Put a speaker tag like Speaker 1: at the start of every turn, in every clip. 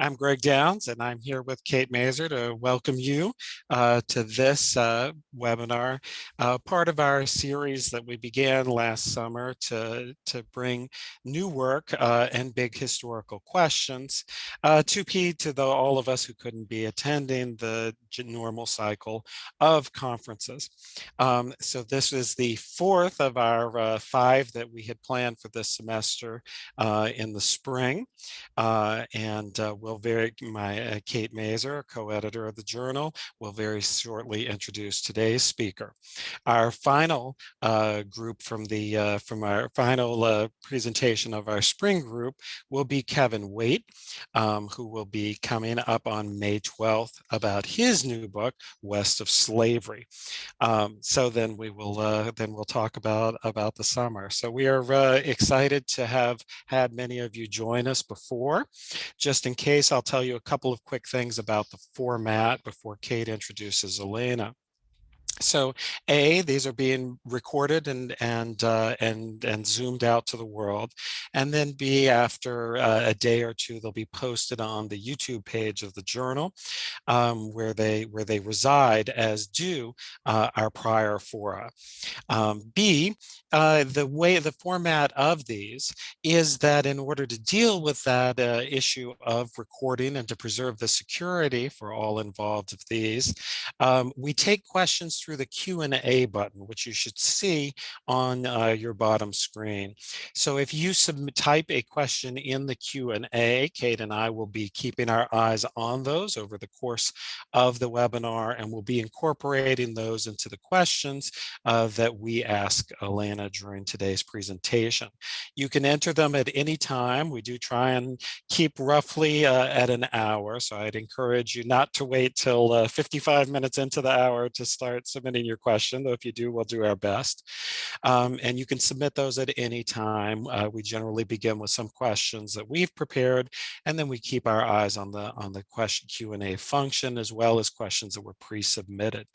Speaker 1: I'm Greg Downs, and I'm here with Kate Mazer to welcome you to this webinar, part of our series that we began last summer to bring new work and big historical questions to all of us who couldn't be attending the normal cycle of conferences. So this is the fourth of our five that we had planned for this semester in the spring. Kate Mazer, co-editor of the journal, will very shortly introduce today's speaker. Our final group from our final presentation of our spring group will be Kevin Waite, who will be coming up on May 12th about his new book, West of Slavery. So then we'll talk about the summer. So we are excited to have had many of you join us before. Just in case, I'll tell you a couple of quick things about the format before Kate introduces Alaina. So these are being recorded and zoomed out to the world. And then B, after a day or two, they'll be posted on the YouTube page of the journal, where they reside, as do our prior fora. B, the format of these is that in order to deal with that issue of recording and to preserve the security for all involved of these, we take questions through the Q&A button, which you should see on your bottom screen. So if you type a question in the Q&A, Kate and I will be keeping our eyes on those over the course of the webinar, and we'll be incorporating those into the questions that we ask Alaina during today's presentation. You can enter them at any time. We do try and keep roughly at an hour, so I'd encourage you not to wait till 55 minutes into the hour to start submitting your question, though if you do, we'll do our best. And you can submit those at any time. We generally begin with some questions that we've prepared, and then we keep our eyes on the question Q&A function, as well as questions that were pre-submitted.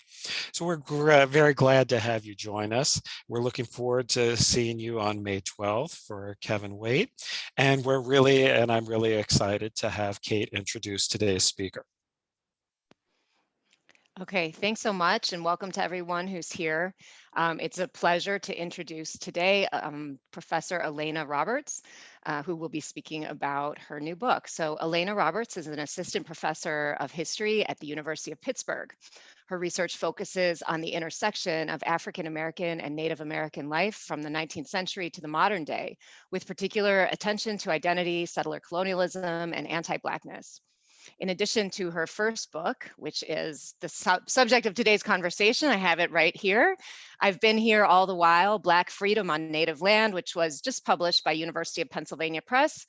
Speaker 1: So we're very glad to have you join us. We're looking forward to seeing you on May 12th for Kevin Waite. And I'm really excited to have Kate introduce today's speaker.
Speaker 2: Okay, thanks so much, and welcome to everyone who's here. It's a pleasure to introduce today Professor Alaina Roberts, who will be speaking about her new book. So Alaina Roberts is an assistant professor of history at the University of Pittsburgh. Her research focuses on the intersection of African American and Native American life from the 19th century to the modern day, with particular attention to identity, settler colonialism, and anti-Blackness. In addition to her first book, which is the subject of today's conversation, I have it right here. I've Been Here All the While, Black Freedom on Native Land, which was just published by University of Pennsylvania Press.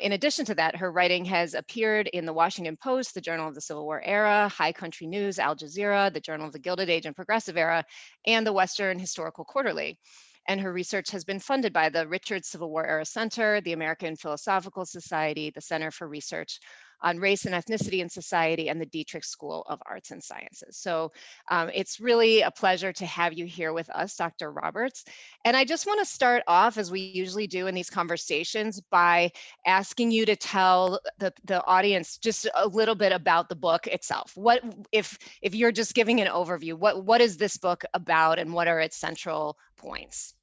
Speaker 2: In addition to that, her writing has appeared in the Washington Post, the Journal of the Civil War Era, High Country News, Al Jazeera, the Journal of the Gilded Age and Progressive Era, and the Western Historical Quarterly. And her research has been funded by the Richard Civil War Era Center, the American Philosophical Society, the Center for Research on Race and Ethnicity in Society, and the Dietrich School of Arts and Sciences. So it's really a pleasure to have you here with us, Dr. Roberts. And I just want to start off, as we usually do in these conversations, by asking you to tell the audience just a little bit about the book itself. What, if you're just giving an overview, what is this book about, and what are its central points?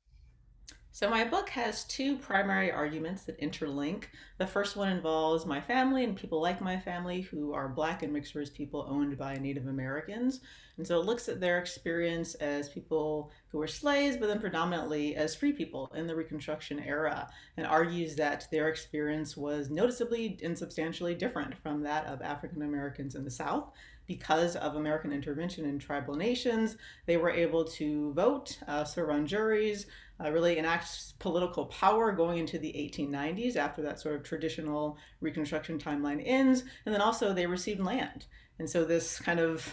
Speaker 3: So my book has two primary arguments that interlink. The first one involves my family and people like my family who are Black and mixed race people owned by Native Americans. And so it looks at their experience as people who were slaves, but then predominantly as free people in the Reconstruction era, and argues that their experience was noticeably and substantially different from that of African Americans in the South. Because of American intervention in tribal nations, they were able to vote, serve on juries, really enact political power going into the 1890s after that sort of traditional Reconstruction timeline ends. And then also they received land. And so this kind of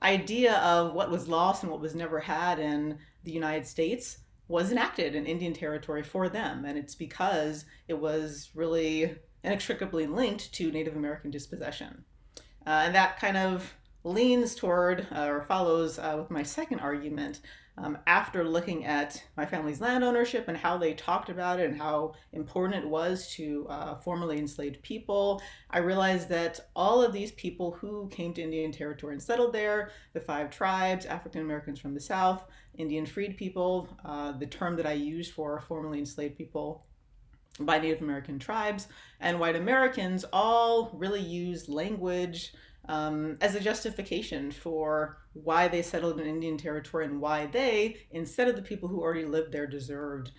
Speaker 3: idea of what was lost and what was never had in the United States was enacted in Indian territory for them. And it's because it was really inextricably linked to Native American dispossession. And that kind of leans toward or follows with my second argument. After looking at my family's land ownership and how they talked about it and how important it was to formerly enslaved people, I realized that all of these people who came to Indian Territory and settled there, the 5 tribes, African Americans from the South, Indian freed people, the term that I used for formerly enslaved people by Native American tribes, and white Americans all really used language as a justification for why they settled in Indian Territory and why they, instead of the people who already lived there, deserved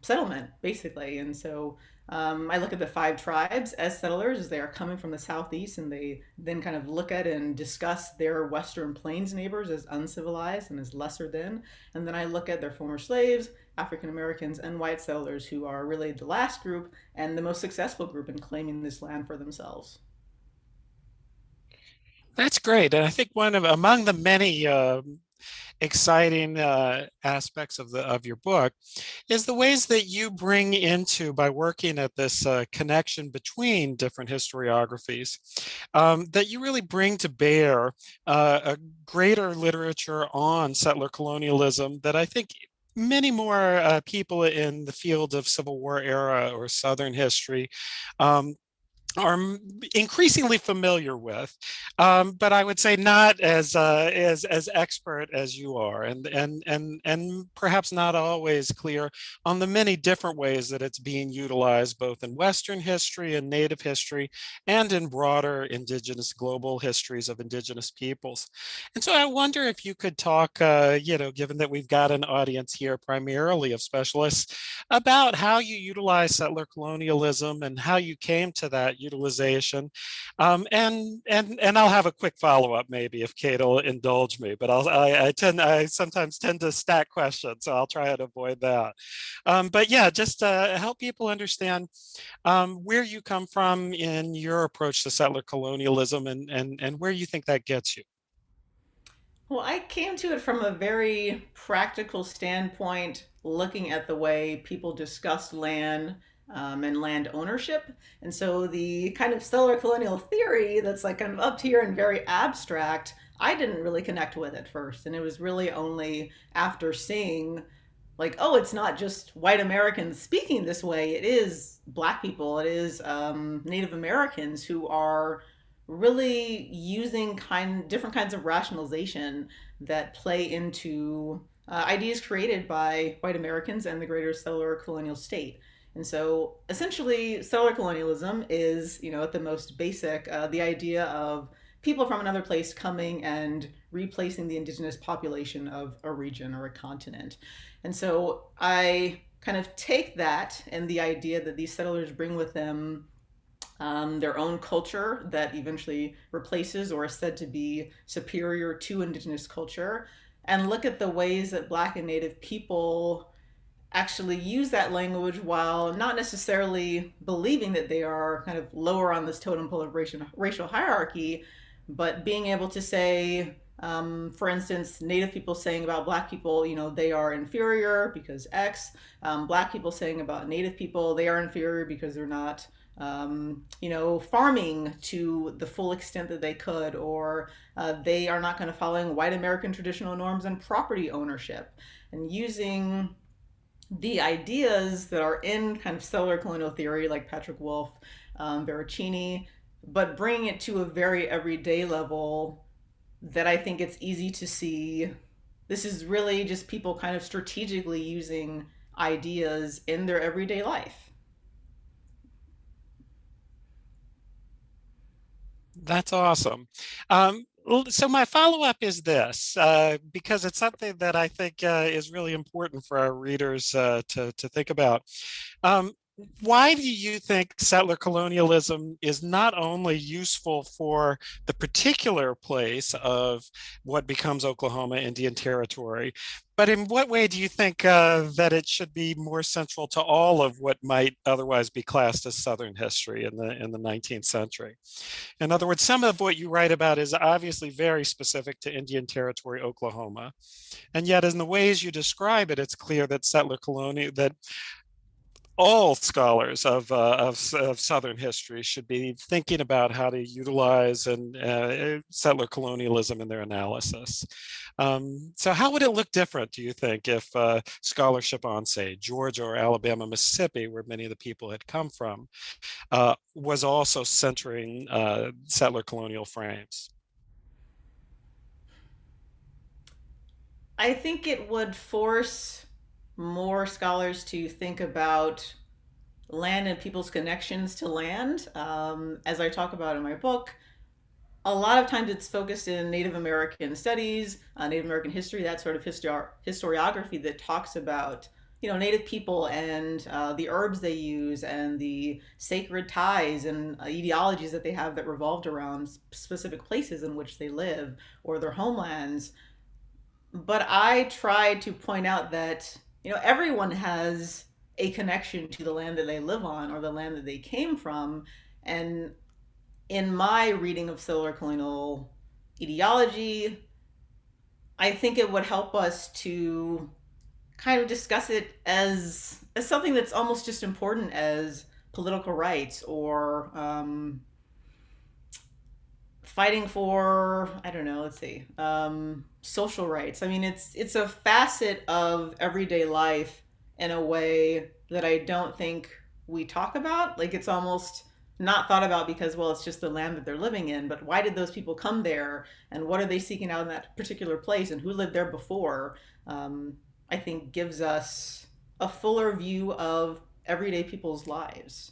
Speaker 3: settlement, basically. And so I look at the 5 tribes as settlers as they are coming from the southeast, and they then kind of look at and discuss their Western Plains neighbors as uncivilized and as lesser than. And then I look at their former slaves, African Americans, and white settlers, who are really the last group and the most successful group in claiming this land for themselves.
Speaker 1: That's great. And I think among the many exciting aspects of your book is the ways that you bring into, by working at this connection between different historiographies, that you really bring to bear a greater literature on settler colonialism that I think many more people in the field of Civil War era or Southern history are increasingly familiar with, but I would say not as expert as you are, and perhaps not always clear on the many different ways that it's being utilized both in Western history and Native history, and in broader Indigenous global histories of Indigenous peoples. And so I wonder if you could talk, given that we've got an audience here primarily of specialists, about how you utilize settler colonialism and how you came to that utilization. And I'll have a quick follow-up maybe if Kate will indulge me, but I sometimes tend to stack questions, so I'll try and avoid that. But yeah, just help people understand where you come from in your approach to settler colonialism, and where you think that gets you.
Speaker 3: Well, I came to it from a very practical standpoint, looking at the way people discussed land and land ownership. And so the kind of settler colonial theory that's like kind of up here and very abstract, I didn't really connect with at first. And it was really only after seeing, like, oh, it's not just white Americans speaking this way, it is Black people, it is Native Americans who are really using different kinds of rationalization that play into ideas created by white Americans and the greater settler colonial state. And so essentially, settler colonialism is, at the most basic, the idea of people from another place coming and replacing the indigenous population of a region or a continent. And so I kind of take that and the idea that these settlers bring with them their own culture that eventually replaces or is said to be superior to indigenous culture, and look at the ways that Black and Native people actually use that language while not necessarily believing that they are kind of lower on this totem pole of racial hierarchy, but being able to say, for instance, Native people saying about Black people, they are inferior because X. Black people saying about Native people, they are inferior because they're not farming to the full extent that they could, or they are not kind of following white American traditional norms and property ownership, and using the ideas that are in kind of settler colonial theory like Patrick Wolfe, Veracini, but bringing it to a very everyday level that I think it's easy to see. This is really just people kind of strategically using ideas in their everyday life.
Speaker 1: That's awesome. So my follow-up is this, because it's something that I think is really important for our readers to think about. Why do you think settler colonialism is not only useful for the particular place of what becomes Oklahoma Indian Territory, but in what way do you think that it should be more central to all of what might otherwise be classed as Southern history in the 19th century? In other words, some of what you write about is obviously very specific to Indian Territory, Oklahoma, and yet in the ways you describe it, it's clear that all scholars of Southern history should be thinking about how to utilize and settler colonialism in their analysis. So how would it look different, do you think, if scholarship on, say, Georgia or Alabama, Mississippi, where many of the people had come from, was also centering settler colonial frames?
Speaker 3: I think it would force more scholars to think about land and people's connections to land. As I talk about in my book, a lot of times it's focused in Native American studies, Native American history, that sort of historiography that talks about Native people and the herbs they use and the sacred ties and ideologies that they have that revolved around specific places in which they live or their homelands. But I try to point out that everyone has a connection to the land that they live on or the land that they came from. And in my reading of settler colonial ideology, I think it would help us to kind of discuss it as something that's almost just important as political rights or fighting for, I don't know, let's see, social rights. I mean, it's a facet of everyday life in a way that I don't think we talk about. Like, it's almost not thought about because, well, it's just the land that they're living in, but why did those people come there and what are they seeking out in that particular place and who lived there before? I think gives us a fuller view of everyday people's lives.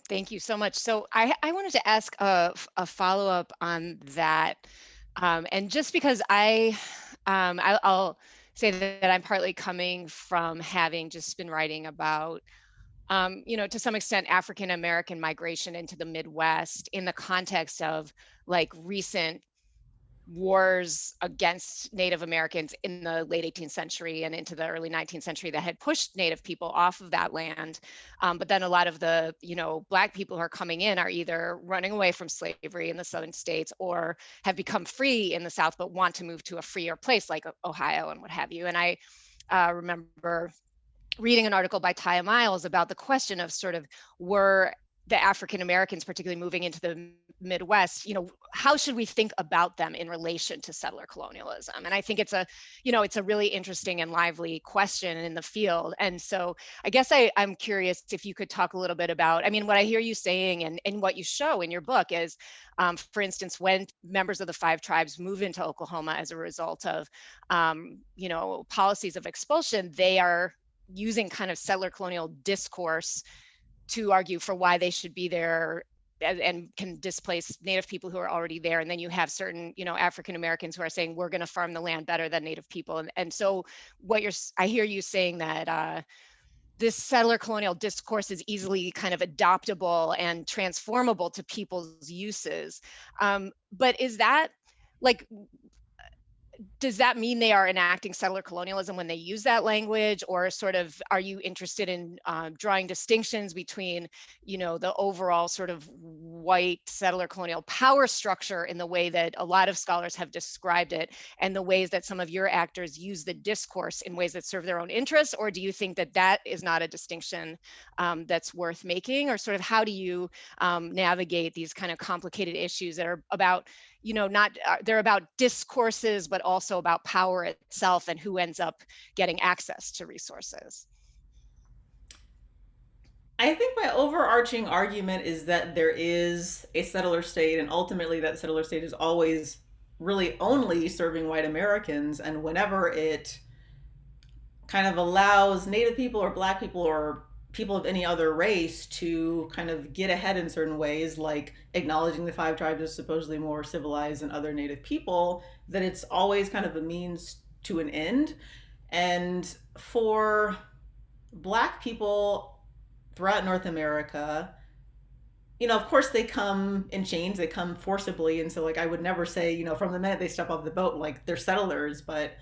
Speaker 2: Thank you so much. So I wanted to ask a follow-up on that. And just because I'll say that I'm partly coming from having just been writing about, to some extent, African American migration into the Midwest in the context of like recent wars against Native Americans in the late 18th century and into the early 19th century that had pushed Native people off of that land. But then a lot of the, Black people who are coming in are either running away from slavery in the southern states or have become free in the South, but want to move to a freer place like Ohio and what have you. And I remember reading an article by Taya Miles about the question of sort of were the African Americans, particularly moving into the Midwest, how should we think about them in relation to settler colonialism? And I think it's a really interesting and lively question in the field. And so I guess I'm curious if you could talk a little bit about, what I hear you saying and what you show in your book is, for instance, when members of the 5 tribes move into Oklahoma as a result of, policies of expulsion, they are using kind of settler colonial discourse to argue for why they should be there and can displace Native people who are already there. And then you have certain, African Americans who are saying, we're going to farm the land better than Native people. And so I hear you saying that this settler colonial discourse is easily kind of adoptable and transformable to people's uses. But is that does that mean they are enacting settler colonialism when they use that language, or sort of are you interested in drawing distinctions between, the overall sort of white settler colonial power structure in the way that a lot of scholars have described it, and the ways that some of your actors use the discourse in ways that serve their own interests? Or do you think that that is not a distinction that's worth making? Or sort of how do you navigate these kind of complicated issues that are about, they're about discourses, but also about power itself and who ends up getting access to resources?
Speaker 3: I think my overarching argument is that there is a settler state, and ultimately that settler state is always really only serving white Americans. And whenever it kind of allows Native people or Black people or people of any other race to kind of get ahead in certain ways, like acknowledging the 5 tribes as supposedly more civilized than other Native people, that it's always kind of a means to an end. And for Black people throughout North America, of course they come in chains, they come forcibly. And so like, I would never say, from the minute they step off the boat, like they're settlers, but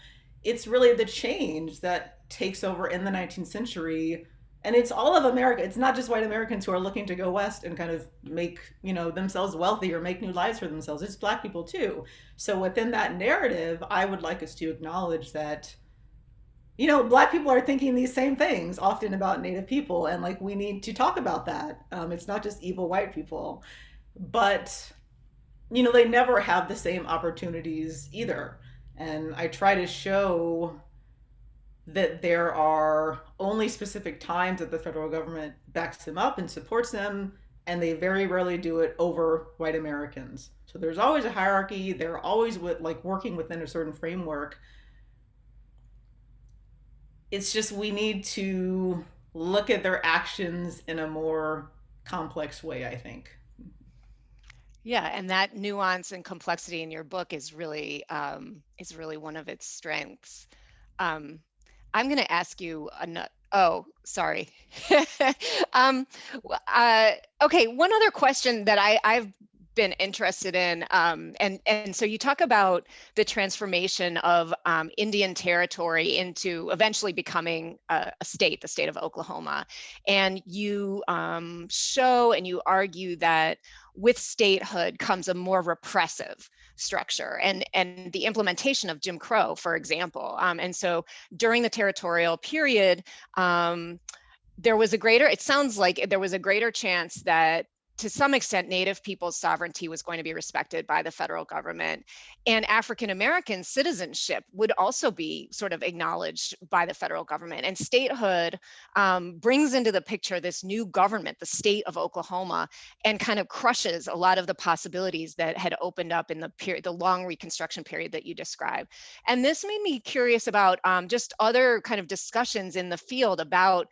Speaker 3: it's really the change that takes over in the 19th century. And it's all of America. It's not just white Americans who are looking to go west and kind of make, themselves wealthy or make new lives for themselves. It's Black people too. So within that narrative, I would like us to acknowledge that Black people are thinking these same things often about Native people, and like we need to talk about that. It's not just evil white people, but they never have the same opportunities either. And I try to show that there are only specific times that the federal government backs them up and supports them, and they very rarely do it over white Americans. So there's always a hierarchy. They're always working within a certain framework. It's just we need to look at their actions in a more complex way, I think.
Speaker 2: Yeah, and that nuance and complexity in your book is really one of its strengths. Um, I'm going to ask you another. Oh, sorry. um, okay, one other question that I've been interested in, and so you talk about the transformation of Indian territory into eventually becoming a state, the state of Oklahoma, and you show and you argue that with statehood comes a more repressive structure and the implementation of Jim Crow, for example. And so during the territorial period, it sounds like there was a greater chance that to some extent, Native people's sovereignty was going to be respected by the federal government. And African American citizenship would also be sort of acknowledged by the federal government. And statehood brings into the picture this new government, the state of Oklahoma, and kind of crushes a lot of the possibilities that had opened up in the long Reconstruction period that you described. And this made me curious about just other kind of discussions in the field about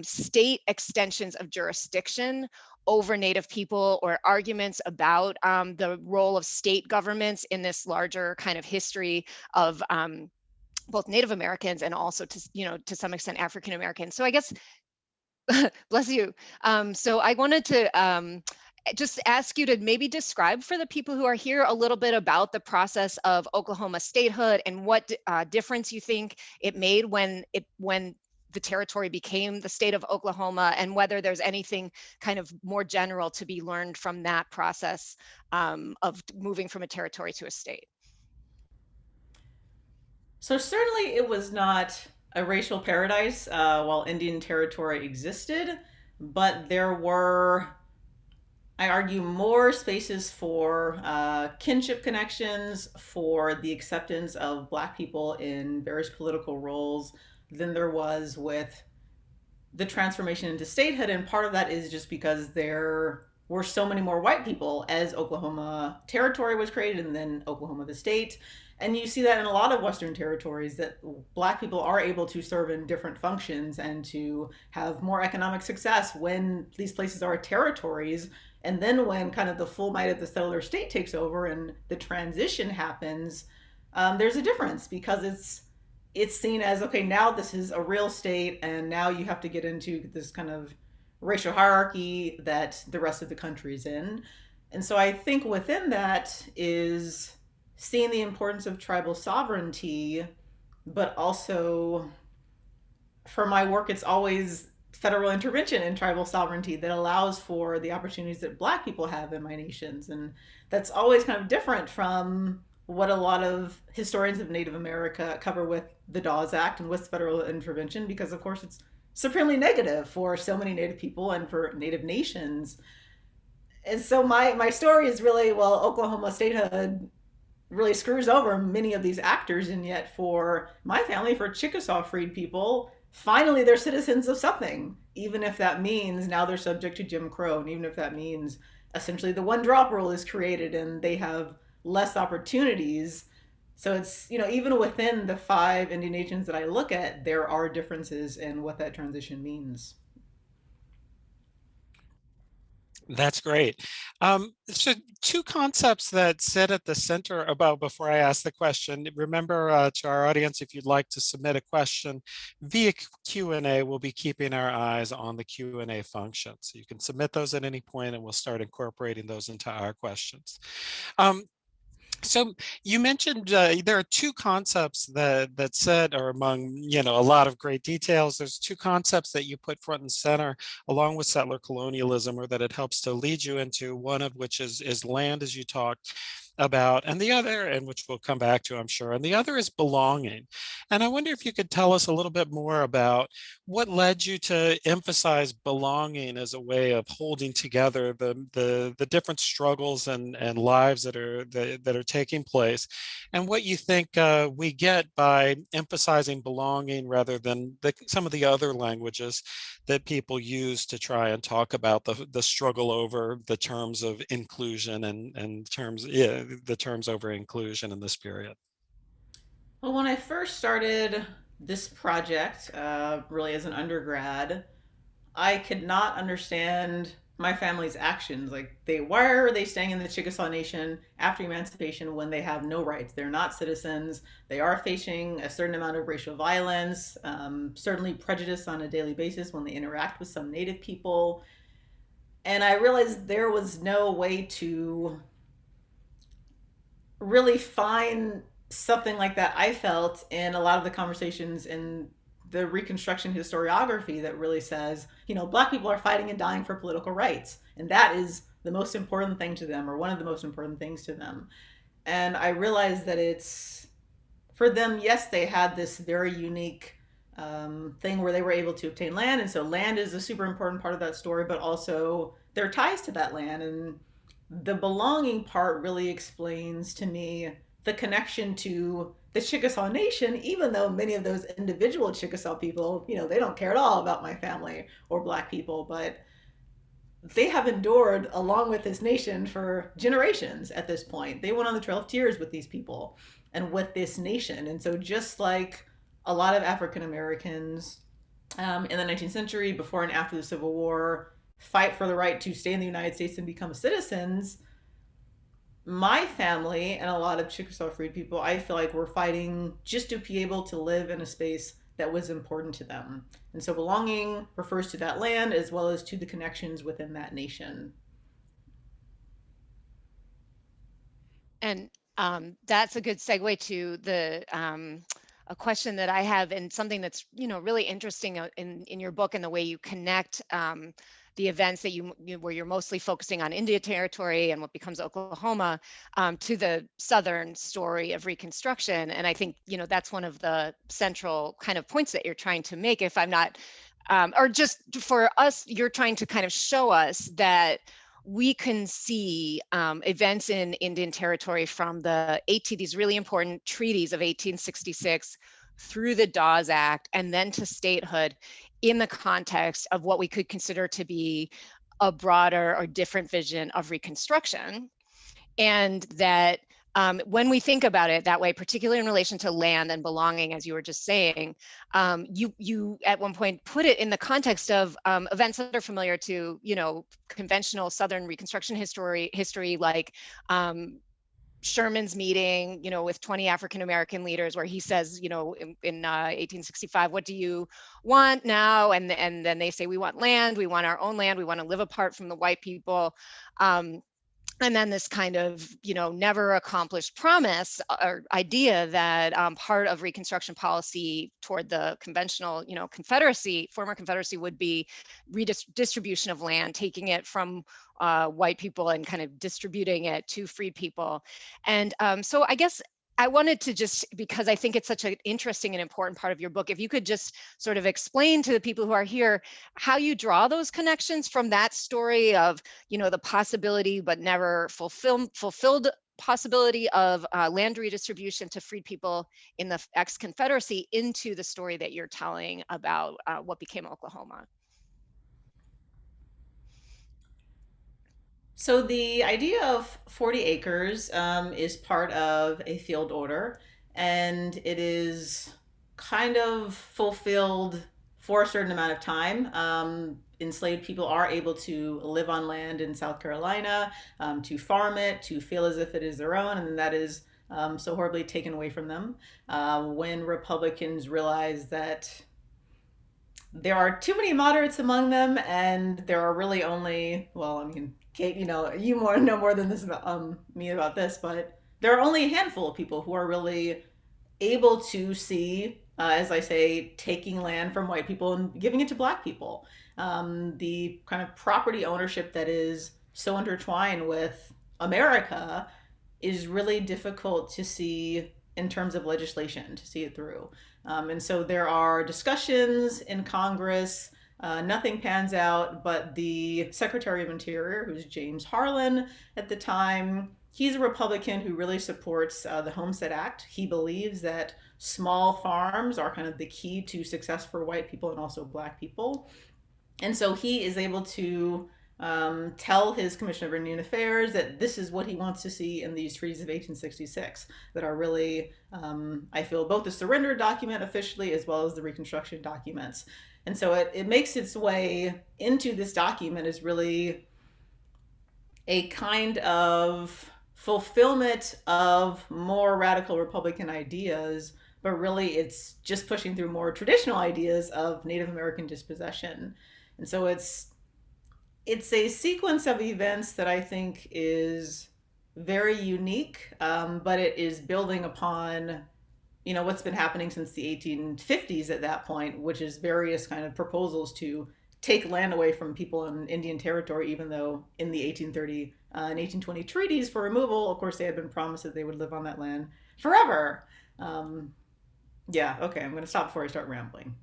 Speaker 2: state extensions of jurisdiction over Native people, or arguments about the role of state governments in this larger kind of history of both Native Americans and also to some extent African Americans. So I guess, bless you. So I wanted to just ask you to maybe describe for the people who are here a little bit about the process of Oklahoma statehood and what difference you think it made when the territory became the state of Oklahoma, and whether there's anything kind of more general to be learned from that process of moving from a territory to a state.
Speaker 3: So certainly it was not a racial paradise while Indian territory existed, but there were, I argue, more spaces for kinship connections, for the acceptance of Black people in various political roles than there was with the transformation into statehood. And part of that is just because there were so many more white people as Oklahoma territory was created and then Oklahoma the state. And you see that in a lot of Western territories, that Black people are able to serve in different functions and to have more economic success when these places are territories. And then when kind of the full might of the settler state takes over and the transition happens, there's a difference because it's seen as, okay, now this is a real state, and now you have to get into this kind of racial hierarchy that the rest of the country is in. And so I think within that is seeing the importance of tribal sovereignty, but also for my work, it's always federal intervention in tribal sovereignty that allows for the opportunities that Black people have in my nations. And that's always kind of different from what a lot of historians of Native America cover with the Dawes Act and with federal intervention, because of course it's supremely negative for so many Native people and for Native nations. And so my story is really, well, Oklahoma statehood really screws over many of these actors, and yet for my family, for Chickasaw freed people, finally they're citizens of something, even if that means now they're subject to Jim Crow, and even if that means essentially the one drop rule is created and they have less opportunities. So it's, even within the 5 Indian nations that I look at, there are differences in what that transition means.
Speaker 1: That's great. So 2 concepts that sit at the center about, before I ask the question, remember to our audience, if you'd like to submit a question via Q&A, we'll be keeping our eyes on the Q&A function. So you can submit those at any point and we'll start incorporating those into our questions. So you mentioned there are 2 concepts that said, or among a lot of great details, there's 2 concepts that you put front and center along with settler colonialism, or that it helps to lead you into, one of which is land, as you talked, about, and the other, and which we'll come back to, I'm sure, and the other is belonging. And I wonder if you could tell us a little bit more about what led you to emphasize belonging as a way of holding together the different struggles and lives that are taking place, and what you think we get by emphasizing belonging rather than some of the other languages that people use to try and talk about the struggle over the terms of inclusion and terms, yeah, the terms over inclusion in this period.
Speaker 3: Well, when I first started this project, really as an undergrad, I could not understand my family's actions. Like, why are they staying in the Chickasaw Nation after emancipation when they have no rights? They're not citizens. They are facing a certain amount of racial violence, certainly prejudice on a daily basis when they interact with some Native people. And I realized there was no way to really find something like that I felt in a lot of the conversations in the Reconstruction historiography that really says, Black people are fighting and dying for political rights. And that is the most important thing to them, or one of the most important things to them. And I realized that it's, for them, yes, they had this very unique thing where they were able to obtain land. And so land is a super important part of that story, but also their ties to that land. And the belonging part really explains to me the connection to the Chickasaw Nation, even though many of those individual Chickasaw people, they don't care at all about my family or Black people, but they have endured along with this nation for generations at this point. They went on the Trail of Tears with these people and with this nation. And so just like a lot of African Americans in the 19th century, before and after the Civil War, fight for the right to stay in the United States and become citizens, my family and a lot of Chickasaw freed people, I feel like, were fighting just to be able to live in a space that was important to them. And so belonging refers to that land as well as to the connections within that nation.
Speaker 2: And that's a good segue to the a question that I have, and something that's really interesting in your book, and the way you connect the events that where you're mostly focusing on Indian Territory and what becomes Oklahoma to the Southern story of Reconstruction. And I think that's one of the central kind of points that you're trying to make. If I'm not, or just for us, you're trying to kind of show us that we can see events in Indian Territory from these really important treaties of 1866 through the Dawes Act and then to statehood in the context of what we could consider to be a broader or different vision of Reconstruction. And that when we think about it that way, particularly in relation to land and belonging, as you were just saying, you at one point put it in the context of events that are familiar to conventional Southern Reconstruction history, like Sherman's meeting, with 20 African American leaders, where he says, in 1865, what do you want now? And then they say, we want land, we want our own land, we want to live apart from the white people. And then this kind of, never accomplished promise or idea that part of Reconstruction policy toward the conventional, Confederacy, former Confederacy, would be redistribution of land, taking it from white people and kind of distributing it to freed people. And so I guess I wanted to just, because I think it's such an interesting and important part of your book, if you could just sort of explain to the people who are here how you draw those connections from that story of, the possibility but never fulfilled possibility of land redistribution to freed people in the ex-Confederacy into the story that you're telling about what became Oklahoma.
Speaker 3: So the idea of 40 acres is part of a field order, and it is kind of fulfilled for a certain amount of time. Enslaved people are able to live on land in South Carolina, to farm it, to feel as if it is their own, and that is so horribly taken away from them when Republicans realize that there are too many moderates among them, and there are really only, well, I mean, Kate, you know more than this about me about this, but there are only a handful of people who are really able to see, as I say, taking land from white people and giving it to Black people. The kind of property ownership that is so intertwined with America is really difficult to see in terms of legislation, to see it through. And so there are discussions in Congress. Nothing pans out, but the Secretary of Interior, who's James Harlan at the time, he's a Republican who really supports the Homestead Act. He believes that small farms are kind of the key to success for white people and also black people. And so he is able to tell his Commission of Indian Affairs that this is what he wants to see in these treaties of 1866 that are really, I feel, both the surrender document officially as well as the Reconstruction documents. And so it makes its way into this document as really a kind of fulfillment of more radical Republican ideas, but really it's just pushing through more traditional ideas of Native American dispossession. And so it's a sequence of events that I think is very unique, but it is building upon what's been happening since the 1850s at that point, which is various kind of proposals to take land away from people in Indian territory, even though in the 1830 and 1820 treaties for removal, of course, they had been promised that they would live on that land forever. Yeah, okay, I'm going to stop before I start rambling.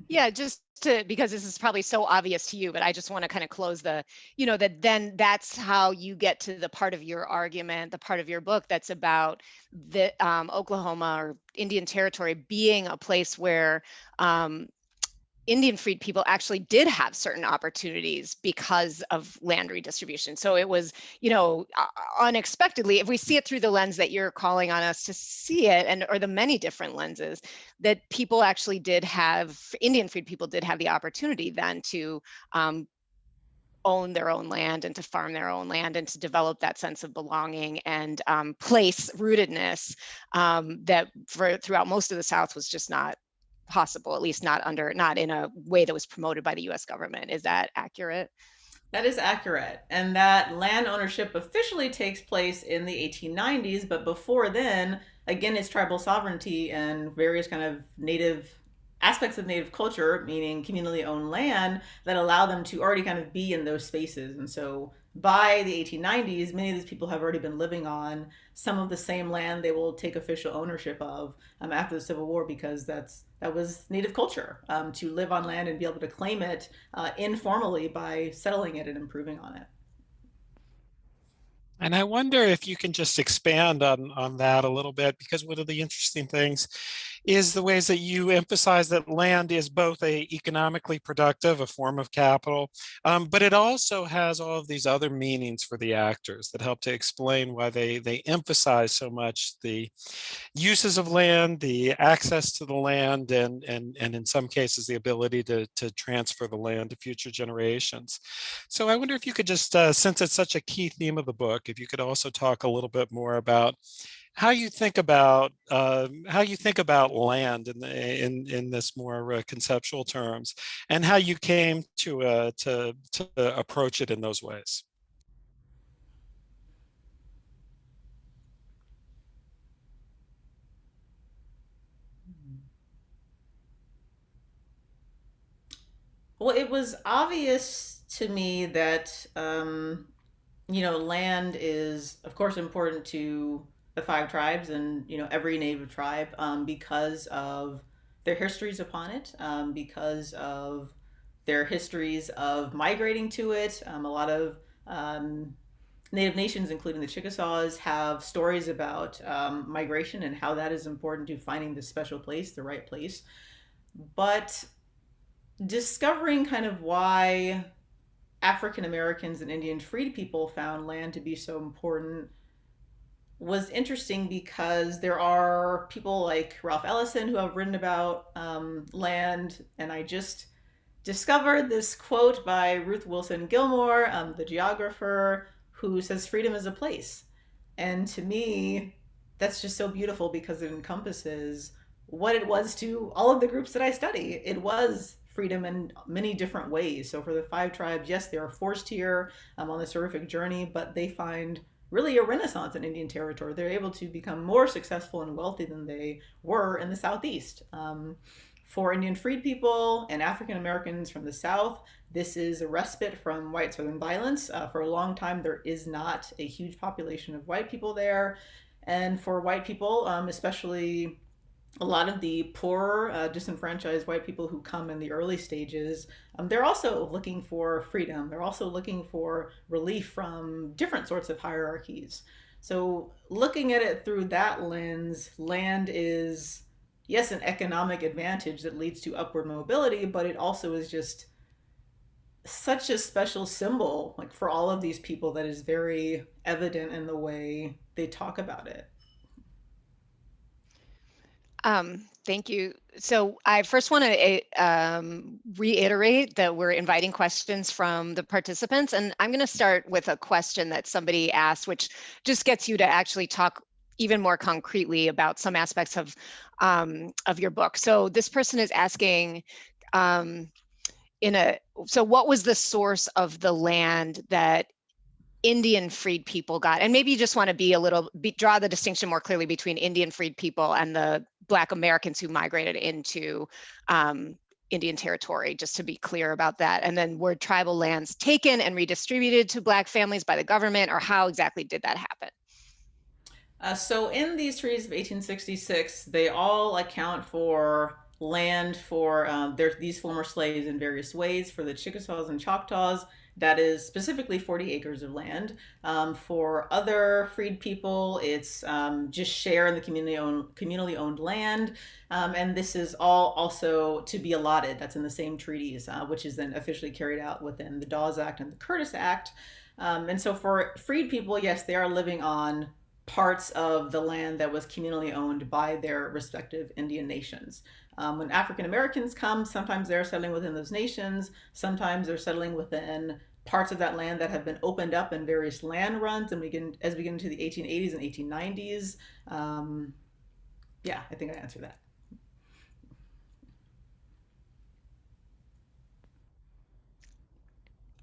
Speaker 2: Yeah, just because this is probably so obvious to you, but I just want to kind of close that then that's how you get to the part of your argument, the part of your book that's about the Oklahoma or Indian Territory being a place where Indian freed people actually did have certain opportunities because of land redistribution. So it was, unexpectedly, if we see it through the lens that you're calling on us to see it, or the many different lenses, that people actually did have, Indian freed people did have the opportunity then to own their own land and to farm their own land and to develop that sense of belonging and place rootedness that throughout most of the South was just not possible, at least not in a way that was promoted by the US government. Is that accurate?
Speaker 3: That is accurate. And that land ownership officially takes place in the 1890s, but before then, again, it's tribal sovereignty and various kind of native aspects of native culture, meaning communally owned land, that allow them to already kind of be in those spaces. And so by the 1890s, many of these people have already been living on some of the same land they will take official ownership of after the Civil War, because that was native culture, to live on land and be able to claim it informally by settling it and improving on it.
Speaker 1: And I wonder if you can just expand on that a little bit, because one of the interesting things is the ways that you emphasize that land is both economically productive, a form of capital, but it also has all of these other meanings for the actors that help to explain why they emphasize so much the uses of land, the access to the land, and in some cases, the ability to transfer the land to future generations. So I wonder if you could just, since it's such a key theme of the book, if you could also talk a little bit more about how you think about land in this more conceptual terms, and how you came to approach it in those ways.
Speaker 3: Well, it was obvious to me that land is, of course, important to the five tribes and every native tribe, because of their histories upon it, because of their histories of migrating to it. A lot of Native nations, including the Chickasaws, have stories about migration and how that is important to finding this special place, the right place. But discovering kind of why African Americans and Indian freed people found land to be so important was interesting, because there are people like Ralph Ellison who have written about land, and I just discovered this quote by Ruth Wilson Gilmore, the geographer, who says freedom is a place. And to me, that's just so beautiful, because it encompasses what it was to all of the groups that I study. It was freedom in many different ways. So for the five tribes, yes, they are forced here on this horrific journey, but they find really a renaissance in Indian territory. They're able to become more successful and wealthy than they were in the Southeast. For Indian freed people and African Americans from the South, this is a respite from white Southern violence. For a long time, there is not a huge population of white people there. And for white people, especially a lot of the poorer, disenfranchised white people who come in the early stages, they're also looking for freedom. They're also looking for relief from different sorts of hierarchies. So, looking at it through that lens, land is, yes, an economic advantage that leads to upward mobility, but it also is just such a special symbol, like for all of these people, that is very evident in the way they talk about it.
Speaker 2: Thank you. So I first want to reiterate that we're inviting questions from the participants, and I'm going to start with a question that somebody asked, which just gets you to actually talk even more concretely about some aspects of your book. So this person is asking, so what was the source of the land that Indian freed people got? And maybe you just want to draw the distinction more clearly between Indian freed people and the Black Americans who migrated into Indian territory, just to be clear about that. And then were tribal lands taken and redistributed to Black families by the government, or how exactly did that happen?
Speaker 3: So in these treaties of 1866, they all account for land for these former slaves in various ways. For the Chickasaws and Choctaws, that is specifically 40 acres of land. For other freed people, it's just share in the communally owned land. And this is all also to be allotted. That's in the same treaties, which is then officially carried out within the Dawes Act and the Curtis Act. And so for freed people, yes, they are living on parts of the land that was communally owned by their respective Indian nations. When African Americans come, sometimes they're settling within those nations, sometimes they're settling within parts of that land that have been opened up in various land runs, and as we get into the 1880s and 1890s. Yeah, I think I answered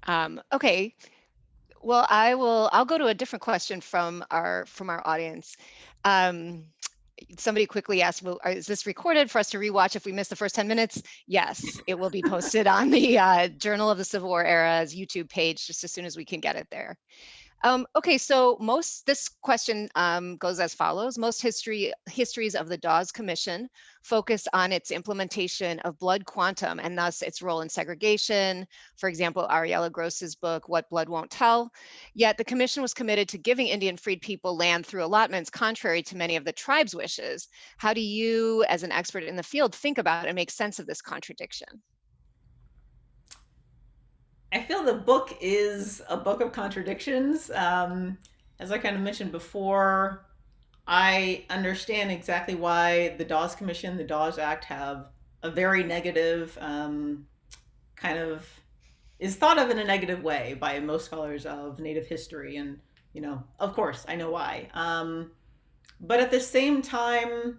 Speaker 2: that. Okay. Well, I'll go to a different question from our audience. Somebody quickly asked, well, is this recorded for us to rewatch if we miss the first 10 minutes? Yes, it will be posted on the Journal of the Civil War Era's YouTube page just as soon as we can get it there. Okay, so this question goes as follows. Most histories of the Dawes Commission focus on its implementation of blood quantum and thus its role in segregation. For example, Ariella Gross's book, What Blood Won't Tell. Yet the commission was committed to giving Indian freed people land through allotments contrary to many of the tribe's wishes. How do you, as an expert in the field, think about and make sense of this contradiction?
Speaker 3: I feel the book is a book of contradictions. As I kind of mentioned before, I understand exactly why the Dawes Commission, the Dawes Act have a very negative kind of is thought of in a negative way by most scholars of Native history. And, of course, I know why. But at the same time,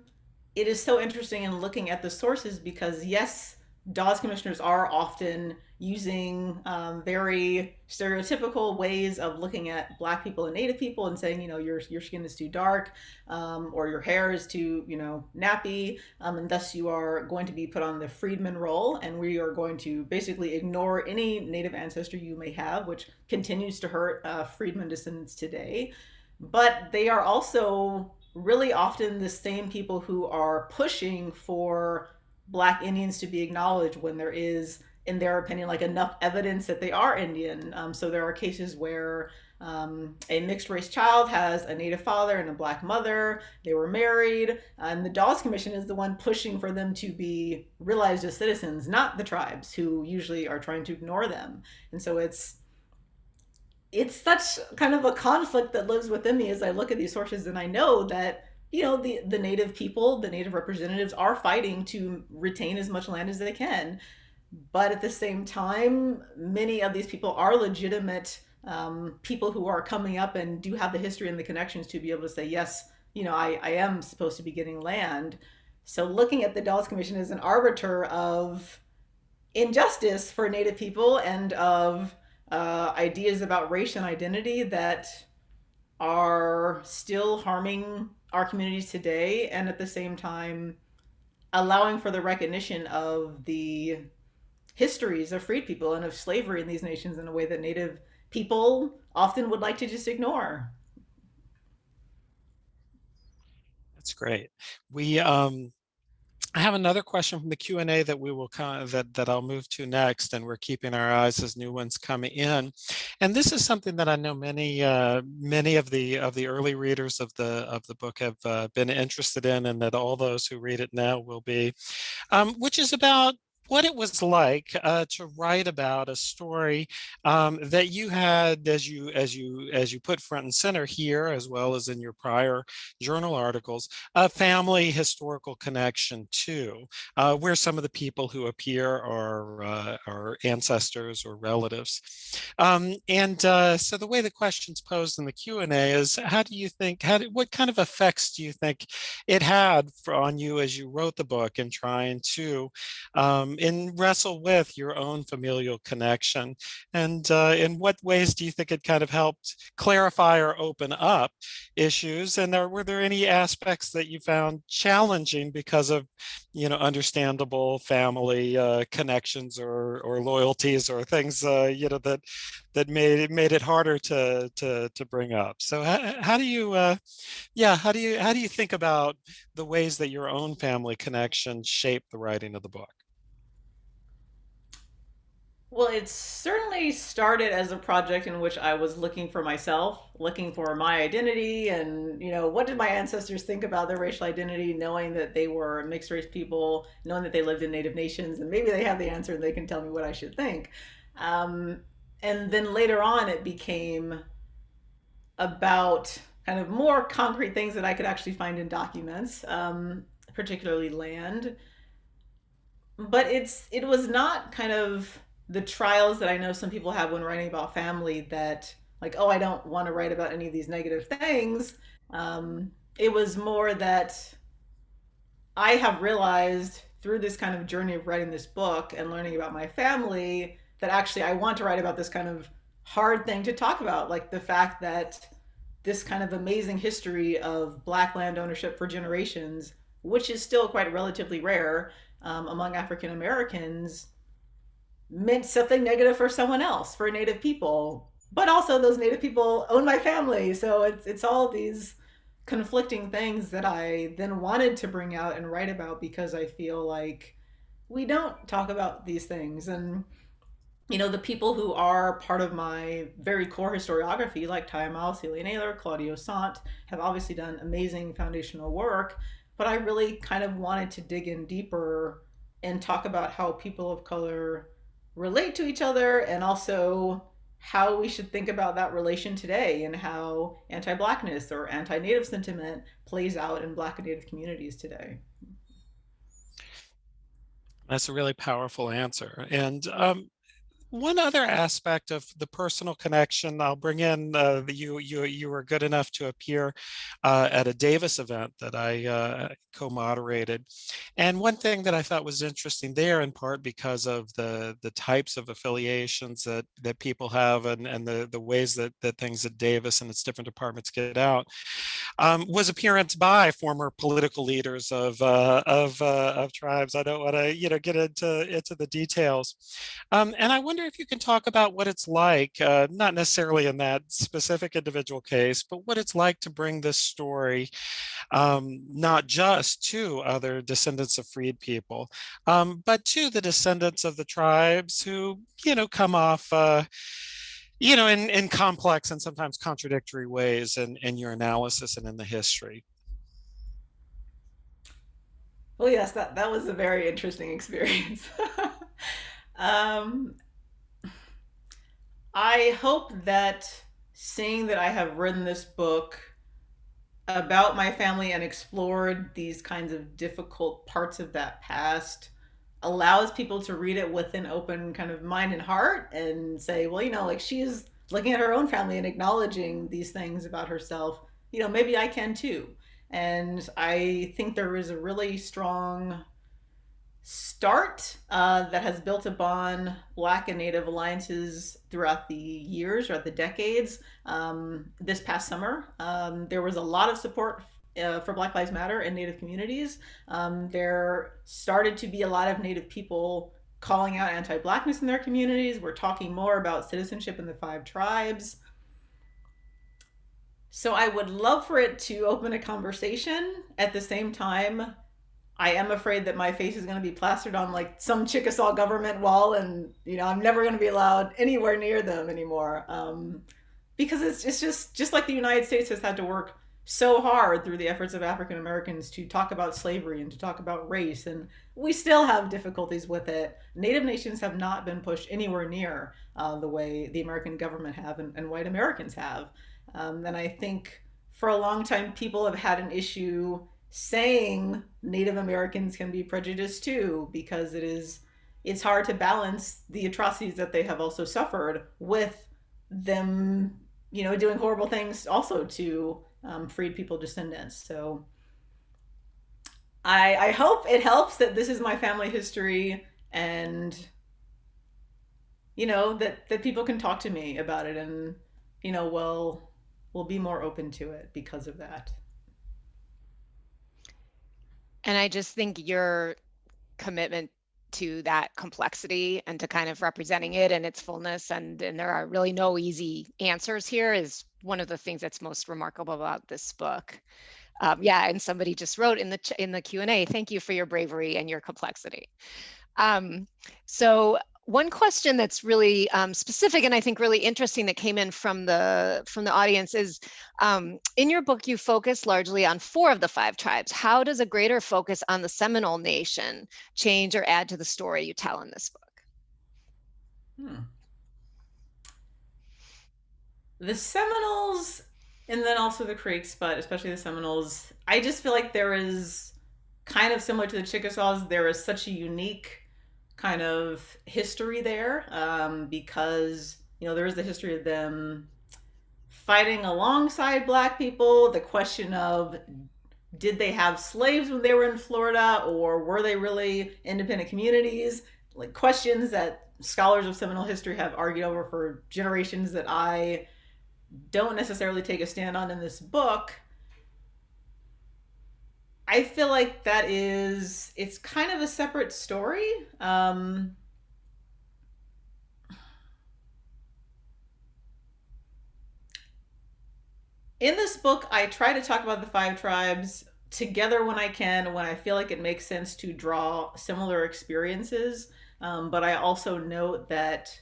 Speaker 3: it is so interesting in looking at the sources because, yes, Dawes commissioners are often using very stereotypical ways of looking at Black people and Native people and saying, your skin is too dark, or your hair is too, nappy, and thus you are going to be put on the freedman role, and we are going to basically ignore any Native ancestry you may have, which continues to hurt freedman descendants today. But they are also really often the same people who are pushing for Black Indians to be acknowledged when there is, in their opinion, like enough evidence that they are Indian. So there are cases where a mixed race child has a Native father and a Black mother. They were married, and the Dawes Commission is the one pushing for them to be realized as citizens, not the tribes who usually are trying to ignore them. And so it's such kind of a conflict that lives within me as I look at these sources, and I know that the Native people, the Native representatives are fighting to retain as much land as they can. But at the same time, many of these people are legitimate people who are coming up and do have the history and the connections to be able to say, yes, I am supposed to be getting land. So looking at the Dawes Commission as an arbiter of injustice for Native people and of ideas about race and identity that are still harming our communities today, and at the same time allowing for the recognition of the histories of freed people and of slavery in these nations in a way that Native people often would like to just ignore.
Speaker 1: That's great. We I have another question from the Q&A that we will that I'll move to next, and we're keeping our eyes as new ones come in. And this is something that I know many of the early readers of the book have been interested in, and that all those who read it now will be, which is about what it was like to write about a story that you had, as you put front and center here, as well as in your prior journal articles, a family historical connection to, where some of the people who appear are ancestors or relatives. So the way the question's posed in the Q&A is, how do you think, what kind of effects do you think it had on you as you wrote the book and trying to and wrestle with your own familial connection? And in what ways do you think it kind of helped clarify or open up issues? And were there any aspects that you found challenging because of, understandable family connections or loyalties or things, that made it harder to bring up? So how do you, how do you think about the ways that your own family connection shaped the writing of the book?
Speaker 3: Well, it certainly started as a project in which I was looking for myself, looking for my identity, and what did my ancestors think about their racial identity, knowing that they were mixed race people, knowing that they lived in Native nations, and maybe they have the answer and they can tell me what I should think. Um, and then later on, it became about kind of more concrete things that I could actually find in documents, particularly land. But it was not kind of the trials that I know some people have when writing about family, that like, oh, I don't want to write about any of these negative things. It was more that I have realized through this kind of journey of writing this book and learning about my family that actually I want to write about this kind of hard thing to talk about, like the fact that this kind of amazing history of Black land ownership for generations, which is still quite relatively rare among African Americans, meant something negative for someone else, for Native people. But also, those Native people own my family, so it's all these conflicting things that I then wanted to bring out and write about, because I feel like we don't talk about these things. And the people who are part of my very core historiography, like Ty Miles, Celia Naylor, Claudio Sant, have obviously done amazing foundational work. But I really kind of wanted to dig in deeper and talk about how people of color relate to each other, and also how we should think about that relation today, and how anti-Blackness or anti-Native sentiment plays out in Black and Native communities today.
Speaker 1: That's a really powerful answer. And one other aspect of the personal connection, I'll bring in, you were good enough to appear at a Davis event that I co-moderated. And one thing that I thought was interesting there, in part because of the types of affiliations that people have, and the ways that things at Davis and its different departments get out, was appearance by former political leaders of tribes. I don't want to get into the details, and I wonder if you can talk about what it's like, not necessarily in that specific individual case, but what it's like to bring this story, not just to other descendants of freed people, but to the descendants of the tribes who, come off, in complex and sometimes contradictory ways in your analysis and in the history.
Speaker 3: Well, yes, that was a very interesting experience. um, I hope that seeing that I have written this book about my family and explored these kinds of difficult parts of that past allows people to read it with an open kind of mind and heart, and say, well, like, she's looking at her own family and acknowledging these things about herself. Maybe I can too. And I think there is a really strong start that has built upon Black and Native alliances throughout the years, throughout the decades. This past summer, there was a lot of support for Black Lives Matter in Native communities. There started to be a lot of Native people calling out anti-Blackness in their communities. We're talking more about citizenship in the 5 tribes. So I would love for it to open a conversation. At the same time, I am afraid that my face is going to be plastered on like some Chickasaw government wall, and I'm never going to be allowed anywhere near them anymore. Because it's just like the United States has had to work so hard through the efforts of African Americans to talk about slavery and to talk about race, and we still have difficulties with it. Native nations have not been pushed anywhere near the way the American government have and white Americans have. And I think for a long time people have had an issue saying Native Americans can be prejudiced too, because it's hard to balance the atrocities that they have also suffered with them, doing horrible things also to freed people descendants. So I hope it helps that this is my family history, and that people can talk to me about it, and we'll be more open to it because of that.
Speaker 2: And I just think your commitment to that complexity and to kind of representing it in its fullness, and there are really no easy answers here, is one of the things that's most remarkable about this book. Yeah, and somebody just wrote in the Q&A, thank you for your bravery and your complexity. So one question that's really specific and I think really interesting that came in from the audience is, in your book, you focus largely on 4 of the 5 tribes. How does a greater focus on the Seminole Nation change or add to the story you tell in this book?
Speaker 3: The Seminoles, and then also the Creeks, but especially the Seminoles, I just feel like there is, kind of similar to the Chickasaws, there is such a unique kind of history there, because there is the history of them fighting alongside Black people, the question of did they have slaves when they were in Florida, or were they really independent communities, like questions that scholars of Seminole history have argued over for generations that I don't necessarily take a stand on in this book. I feel like it's kind of a separate story. In this book, I try to talk about the 5 tribes together when I can, when I feel like it makes sense to draw similar experiences. But I also note that,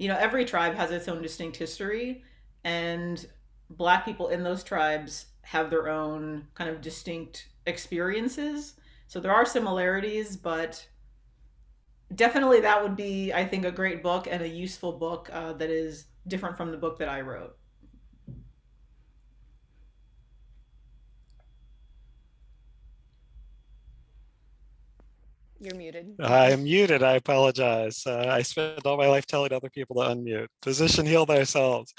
Speaker 3: every tribe has its own distinct history, and Black people in those tribes have their own kind of distinct experiences. So there are similarities, but definitely that would be, I think, a great book and a useful book that is different from the book that I wrote.
Speaker 2: You're muted.
Speaker 1: I am muted. I apologize. I spent all my life telling other people to unmute. Physician, heal thyself.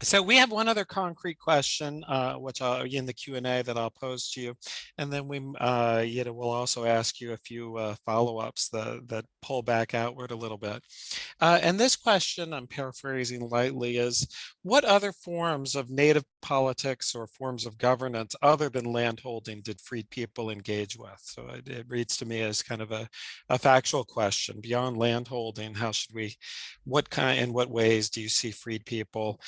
Speaker 1: So we have one other concrete question, which in the Q&A that I'll pose to you, and then we'll also ask you a few follow-ups that pull back outward a little bit. And this question, I'm paraphrasing lightly, is what other forms of Native politics or forms of governance other than landholding did freed people engage with? So it reads to me as kind of a factual question. Beyond landholding, in what ways do you see freed people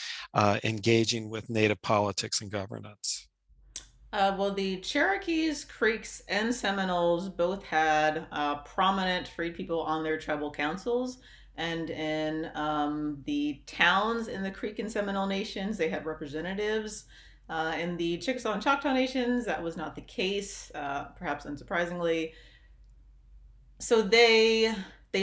Speaker 1: engaging with Native politics and governance?
Speaker 3: Well, the Cherokees, Creeks, and Seminoles both had prominent freed people on their tribal councils. And in the towns in the Creek and Seminole nations, they had representatives. In the Chickasaw and Choctaw nations, that was not the case, perhaps unsurprisingly. So they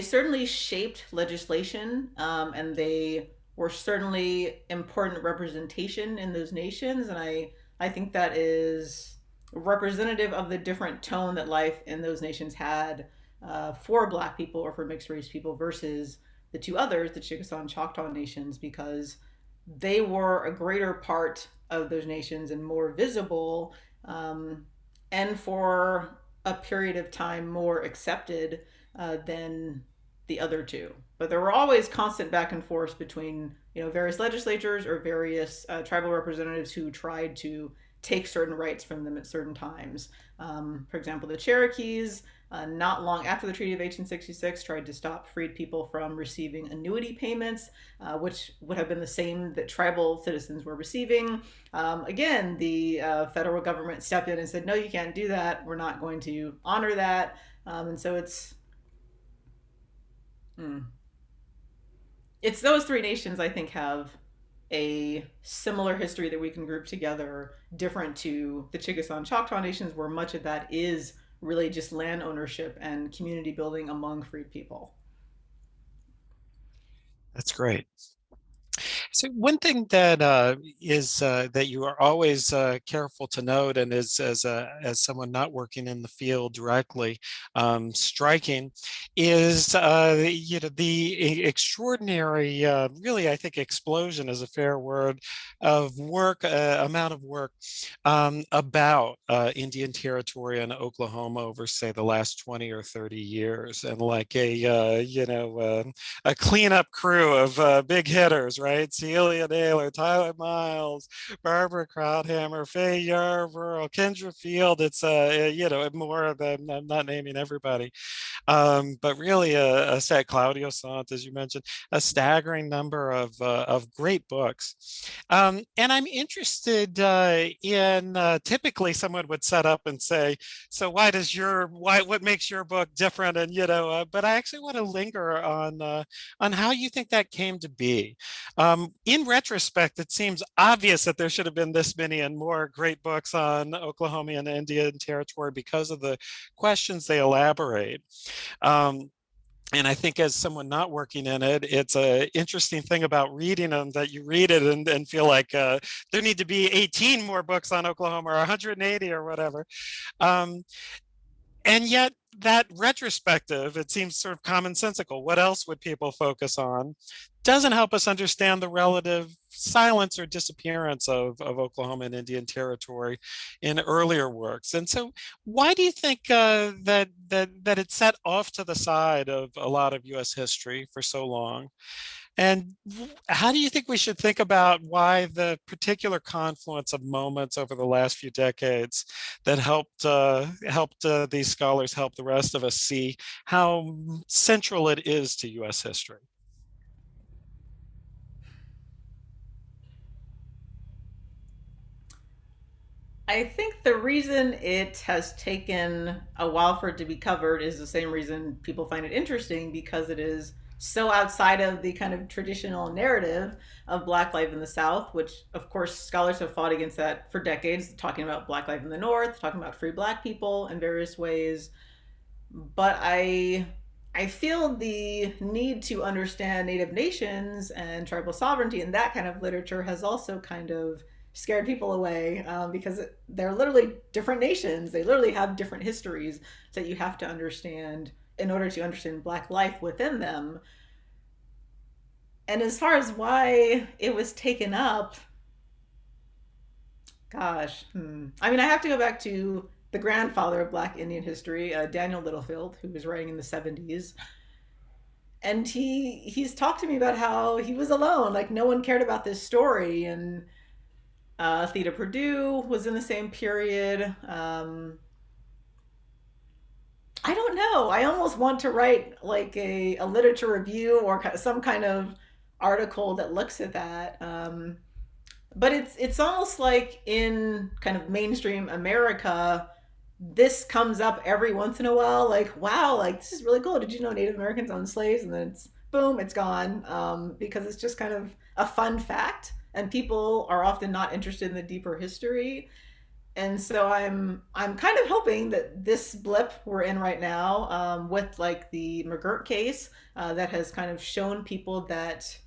Speaker 3: certainly shaped legislation, and they were certainly important representation in those nations. And I think that is representative of the different tone that life in those nations had for Black people or for mixed race people versus the 2 others, the Chickasaw and Choctaw nations, because they were a greater part of those nations and more visible, and for a period of time more accepted than the other 2. But there were always constant back and forth between various legislatures or various tribal representatives who tried to take certain rights from them at certain times. For example, the Cherokees, not long after the Treaty of 1866, tried to stop freed people from receiving annuity payments, which would have been the same that tribal citizens were receiving. Again, the federal government stepped in and said, no, you can't do that. We're not going to honor that. And so it's those three nations, I think, have a similar history that we can group together, different to the Chickasaw and Choctaw nations, where much of that is really just land ownership and community building among freed people.
Speaker 1: That's great. So one thing that is that you are always careful to note, and as someone not working in the field directly, striking, is the extraordinary, really I think explosion is a fair word, of work, amount of work about Indian territory in Oklahoma over say the last 20 or 30 years, and like a cleanup crew of big hitters, right? Celia Naylor, Tyler Miles, Barbara Krauthammer, Faye Yarver, Kendra Field. It's more of them. I'm not naming everybody, but really a set Claudio Sant, as you mentioned, a staggering number of great books. And I'm interested in typically someone would set up and say, so what makes your book different? And but I actually want to linger on how you think that came to be. In retrospect, it seems obvious that there should have been this many and more great books on Oklahoma and Indian Territory because of the questions they elaborate. And I think as someone not working in it, it's an interesting thing about reading them that you read it and feel like there need to be 18 more books on Oklahoma or 180 or whatever. And yet that retrospective, it seems sort of commonsensical. What else would people focus on? Doesn't help us understand the relative silence or disappearance of Oklahoma and Indian Territory in earlier works. And so why do you think that it's set off to the side of a lot of US history for so long? And how do you think we should think about why the particular confluence of moments over the last few decades that helped these scholars help the rest of us see how central it is to US history?
Speaker 3: I think the reason it has taken a while for it to be covered is the same reason people find it interesting, because it is so outside of the kind of traditional narrative of Black life in the South, which of course scholars have fought against that for decades, talking about Black life in the North, talking about free Black people in various ways. But I feel the need to understand Native nations and tribal sovereignty and that kind of literature has also kind of scared people away, because they're literally different nations. They literally have different histories that you have to understand in order to understand Black life within them. And as far as why it was taken up, gosh, I mean, I have to go back to the grandfather of Black Indian history, Daniel Littlefield, who was writing in the 70s. And he's talked to me about how he was alone, like no one cared about this story. And Theda Purdue was in the same period. I don't know. I almost want to write like a literature review or some kind of article that looks at that. But it's almost like in kind of mainstream America, this comes up every once in a while. Like, wow, like this is really cool. Did you know Native Americans owned slaves? And then it's boom, it's gone, because it's just kind of a fun fact, and people are often not interested in the deeper history. And so I'm kind of hoping that this blip we're in right now, with like the McGirt case, that has kind of shown people that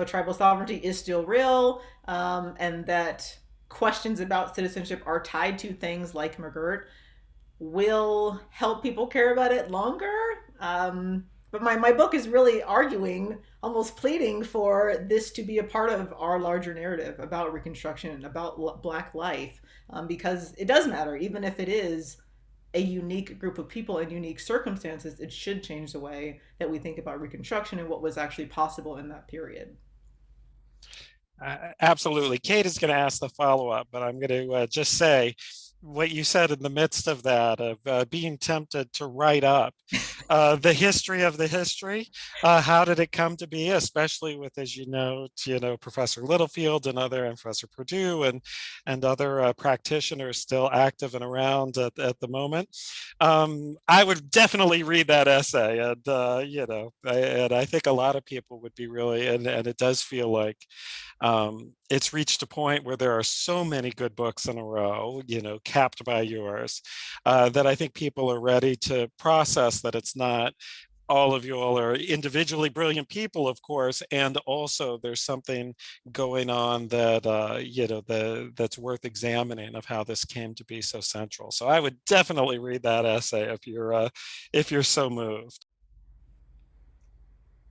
Speaker 3: tribal sovereignty is still real, and that questions about citizenship are tied to things like McGirt, will help people care about it longer. But my book is really arguing, almost pleading for this to be a part of our larger narrative about Reconstruction, about Black life, because it does matter. Even if it is a unique group of people in unique circumstances, it should change the way that we think about Reconstruction and what was actually possible in that period.
Speaker 1: Absolutely. Kate is going to ask the follow-up, but I'm going to just say what you said in the midst of that, of being tempted to write up the history of the history. How did it come to be, especially with, as you know, Professor Littlefield and Professor Purdue and other practitioners still active and around at the moment. I would definitely read that essay, and you know, and I think a lot of people would be really, and it does feel like it's reached a point where there are so many good books in a row, you know, capped by yours, that I think people are ready to process that it's not all of you all are individually brilliant people, of course, and also there's something going on that you know, that's worth examining of how this came to be so central. So I would definitely read that essay if you're so moved.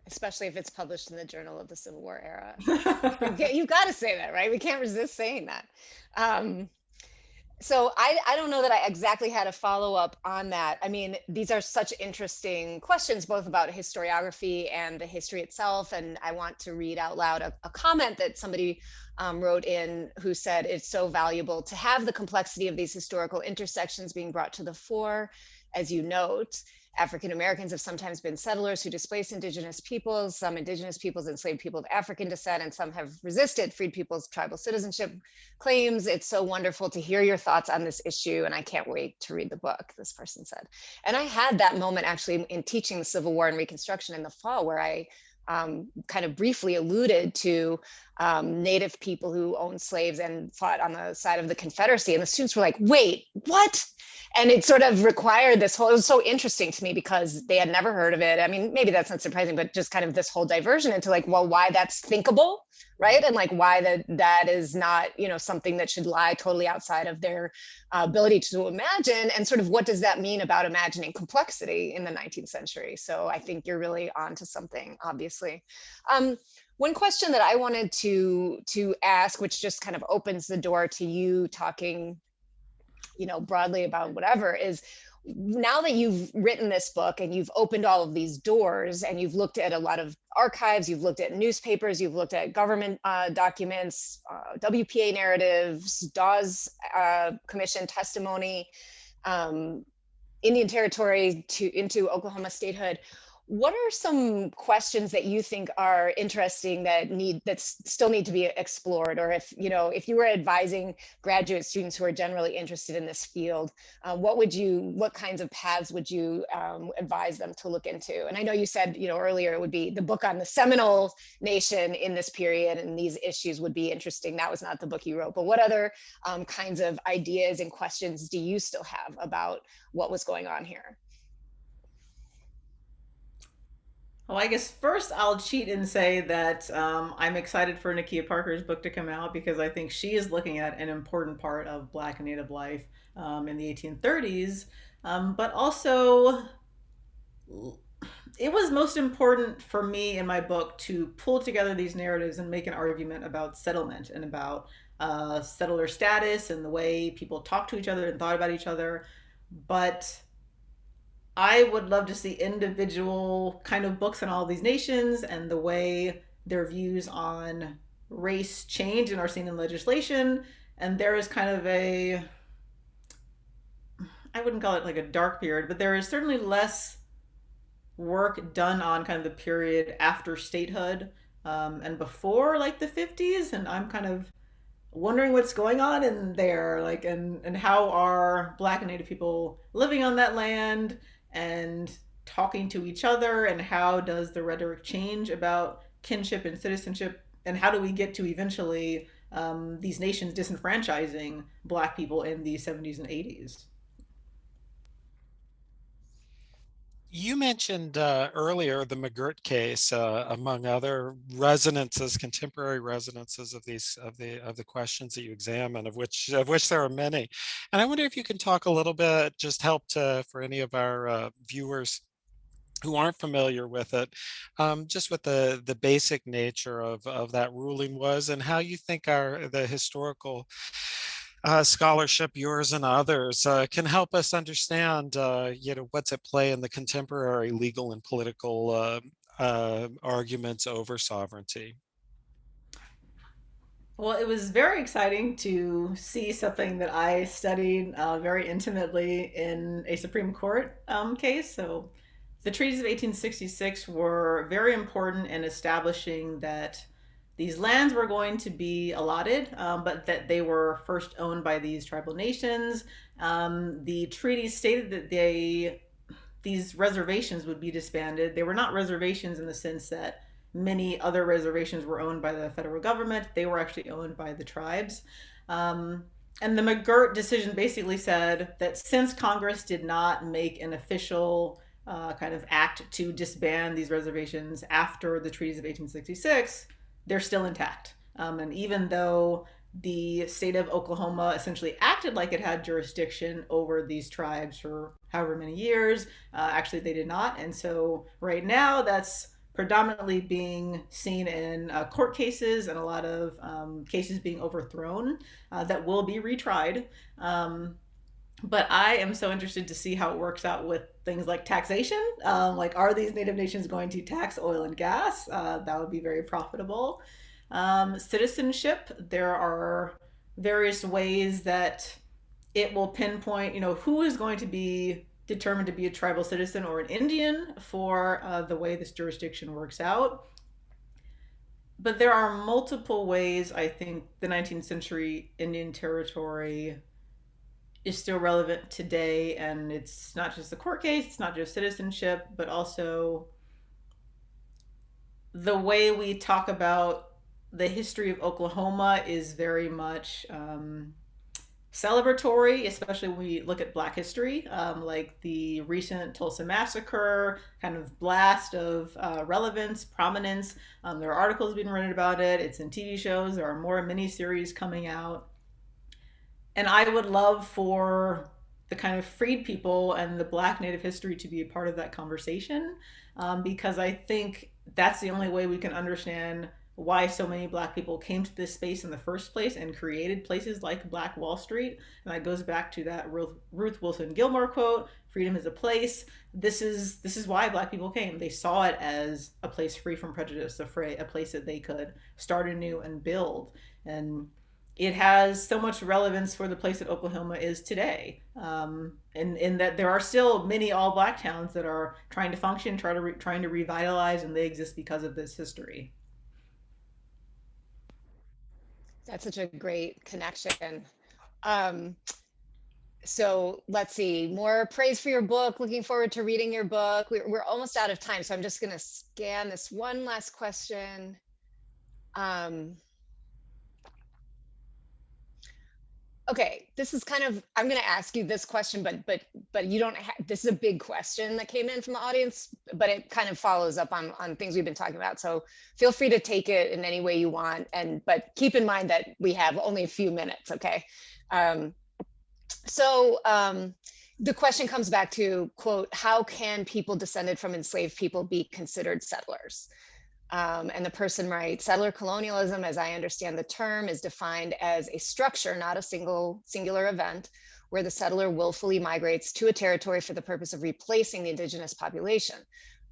Speaker 2: Especially if it's published in the Journal of the Civil War Era. You've got to say that, right? We can't resist saying that. So I don't know that I exactly had a follow-up on that. I mean, these are such interesting questions, both about historiography and the history itself. And I want to read out loud a comment that somebody wrote in, who said it's so valuable to have the complexity of these historical intersections being brought to the fore. As you note, African Americans have sometimes been settlers who displaced indigenous peoples, some indigenous peoples enslaved people of African descent, and some have resisted freed people's tribal citizenship claims. It's so wonderful to hear your thoughts on this issue, and I can't wait to read the book, this person said. And I had that moment actually in teaching the Civil War and Reconstruction in the fall, where I kind of briefly alluded to Native people who owned slaves and fought on the side of the Confederacy. And the students were like, wait, what? And it sort of required this whole, it was so interesting to me because they had never heard of it. I mean, maybe that's not surprising, but just kind of this whole diversion into like, well, why that's thinkable, right? And like why that is not, you know, something that should lie totally outside of their ability to imagine. And sort of what does that mean about imagining complexity in the 19th century? So I think you're really onto something, obviously. One question that I wanted to ask, which just kind of opens the door to you talking, you know, broadly about whatever, is now that you've written this book and you've opened all of these doors and you've looked at a lot of archives, you've looked at newspapers, you've looked at government documents, WPA narratives, Dawes Commission testimony, Indian Territory into Oklahoma statehood. What are some questions that you think are interesting that still need to be explored? Or if, you know, if you were advising graduate students who are generally interested in this field, what kinds of paths would you advise them to look into? And I know you said, you know, earlier it would be the book on the Seminole Nation in this period, and these issues would be interesting. That was not the book you wrote, but what other kinds of ideas and questions do you still have about what was going on here?
Speaker 3: Well, I guess first I'll cheat and say that I'm excited for Nakia Parker's book to come out because I think she is looking at an important part of Black and Native life in the 1830s. But also, it was most important for me in my book to pull together these narratives and make an argument about settlement and about settler status and the way people talked to each other and thought about each other. But I would love to see individual kind of books on all these nations and the way their views on race change and are seen in legislation. And there is kind of I wouldn't call it like a dark period, but there is certainly less work done on kind of the period after statehood and before like the 50s. And I'm kind of wondering what's going on in there, like, and how are Black and Native people living on that land and talking to each other, and how does the rhetoric change about kinship and citizenship, and how do we get to eventually these nations disenfranchising Black people in the 70s and 80s?
Speaker 1: You mentioned earlier the McGirt case, among other resonances, contemporary resonances of the questions that you examine, of which there are many. And I wonder if you can talk a little bit, just help to for any of our viewers who aren't familiar with it, just what the basic nature of that ruling was, and how you think the historical scholarship, yours and others, can help us understand, you know, what's at play in the contemporary legal and political arguments over sovereignty.
Speaker 3: Well, it was very exciting to see something that I studied very intimately in a Supreme Court case. So, the treaties of 1866 were very important in establishing that these lands were going to be allotted, but that they were first owned by these tribal nations. The treaty stated that these reservations would be disbanded. They were not reservations in the sense that many other reservations were owned by the federal government. They were actually owned by the tribes. And the McGirt decision basically said that since Congress did not make an official kind of act to disband these reservations after the treaties of 1866, they're still intact. And even though the state of Oklahoma essentially acted like it had jurisdiction over these tribes for however many years, actually they did not. And so right now that's predominantly being seen in court cases and a lot of cases being overthrown that will be retried. But I am so interested to see how it works out with things like taxation. Like, are these native nations going to tax oil and gas? That would be very profitable. Citizenship, there are various ways that it will pinpoint, who is going to be determined to be a tribal citizen or an Indian for the way this jurisdiction works out. But there are multiple ways I think the 19th century Indian territory is still relevant today. And it's not just the court case, it's not just citizenship, but also the way we talk about the history of Oklahoma is very much celebratory, especially when we look at Black history, like the recent Tulsa Massacre, kind of blast of relevance, prominence. There are articles being written about it. It's in TV shows. There are more miniseries coming out. And I would love for the kind of freed people and the Black Native history to be a part of that conversation, because I think that's the only way we can understand why so many Black people came to this space in the first place and created places like Black Wall Street. And that goes back to that Ruth Wilson Gilmore quote, "Freedom is a place." This is why Black people came. They saw it as a place free from prejudice, a place that they could start anew and build. And it has so much relevance for the place that Oklahoma is today. In that there are still many all Black towns that are trying to function, trying to revitalize, and they exist because of this history.
Speaker 2: That's such a great connection. So let's see, more praise for your book. Looking forward to reading your book. We're almost out of time, so I'm just going to scan this one last question. Okay, this is kind of, I'm going to ask you this question, but you don't have, this is a big question that came in from the audience, but it kind of follows up on things we've been talking about. So feel free to take it in any way you want. But keep in mind that we have only a few minutes, okay? The question comes back to, quote, how can people descended from enslaved people be considered settlers? And the person writes, settler colonialism, as I understand the term, is defined as a structure, not a singular event, where the settler willfully migrates to a territory for the purpose of replacing the indigenous population.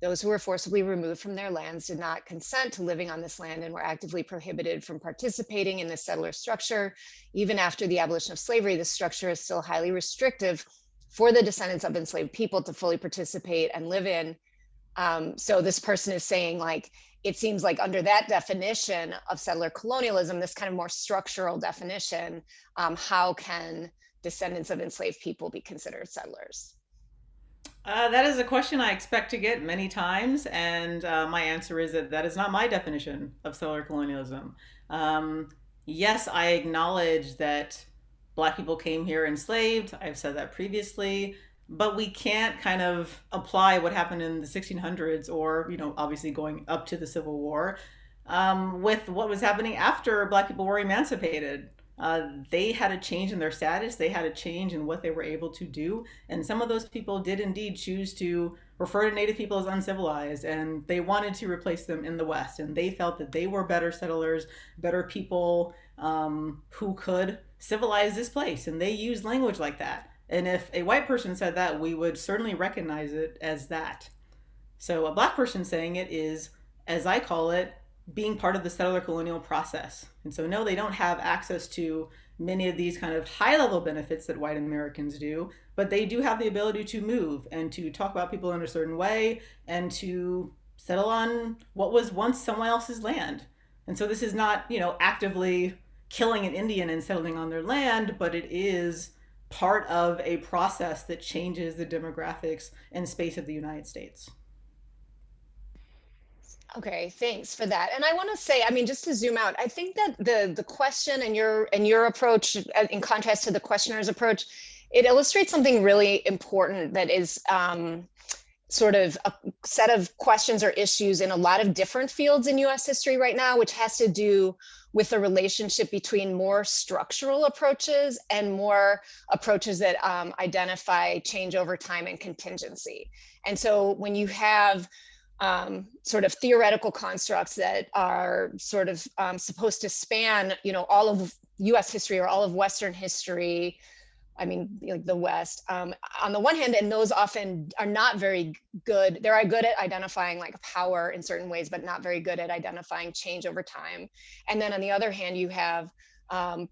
Speaker 2: Those who were forcibly removed from their lands did not consent to living on this land and were actively prohibited from participating in this settler structure. Even after the abolition of slavery, this structure is still highly restrictive for the descendants of enslaved people to fully participate and live in. So this person is saying, like, it seems like under that definition of settler colonialism, this kind of more structural definition, how can descendants of enslaved people be considered settlers?
Speaker 3: That is a question I expect to get many times, and my answer is that is not my definition of settler colonialism. Yes, I acknowledge that Black people came here enslaved. I've said that previously. But we can't kind of apply what happened in the 1600s or, obviously going up to the Civil War with what was happening after Black people were emancipated. They had a change in their status. They had a change in what they were able to do. And some of those people did indeed choose to refer to Native people as uncivilized, and they wanted to replace them in the West. And they felt that they were better settlers, better people who could civilize this place. And they used language like that. And if a white person said that, we would certainly recognize it as that. So a Black person saying it is, as I call it, being part of the settler colonial process. And so, no, they don't have access to many of these kind of high level benefits that white Americans do, but they do have the ability to move and to talk about people in a certain way and to settle on what was once someone else's land. And so this is not, actively killing an Indian and settling on their land, but it is part of a process that changes the demographics and space of the United States.
Speaker 2: Okay, thanks for that. And I want to say, I mean, just to zoom out, I think that the question and your approach, in contrast to the questioner's approach, it illustrates something really important that is sort of a set of questions or issues in a lot of different fields in US history right now, which has to do with the relationship between more structural approaches and more approaches that identify change over time and contingency. And so when you have sort of theoretical constructs that are sort of supposed to span, all of US history or all of Western history, I mean, like the West, on the one hand, and those often are not very good. They're good at identifying like power in certain ways, but not very good at identifying change over time. And then on the other hand, you have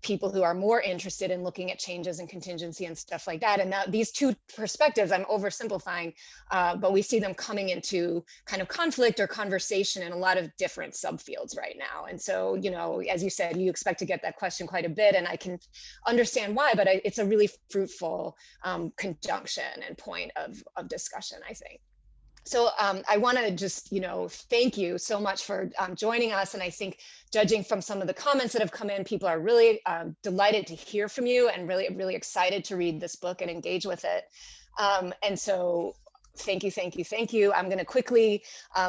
Speaker 2: people who are more interested in looking at changes and contingency and stuff like that. And these two perspectives, I'm oversimplifying, but we see them coming into kind of conflict or conversation in a lot of different subfields right now. And so, as you said, you expect to get that question quite a bit, and I can understand why, but it's a really fruitful conjunction and point of discussion, I think. So I want to just, thank you so much for joining us. And I think judging from some of the comments that have come in, people are really delighted to hear from you and really, really excited to read this book and engage with it. And so thank you, thank you, thank you. I'm going to quickly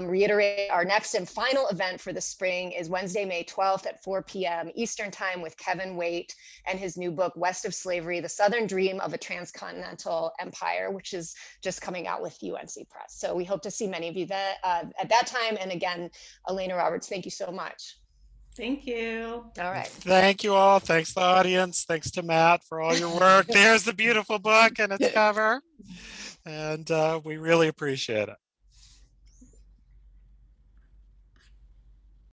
Speaker 2: reiterate our next and final event for the spring is Wednesday, May 12th at 4 p.m. Eastern Time with Kevin Waite and his new book, West of Slavery, The Southern Dream of a Transcontinental Empire, which is just coming out with UNC Press. So we hope to see many of you at that time. And again, Alaina Roberts, thank you so much.
Speaker 3: Thank you.
Speaker 2: All right.
Speaker 1: Thank you all. Thanks to the audience. Thanks to Matt for all your work. There's the beautiful book and its cover. And we really appreciate it.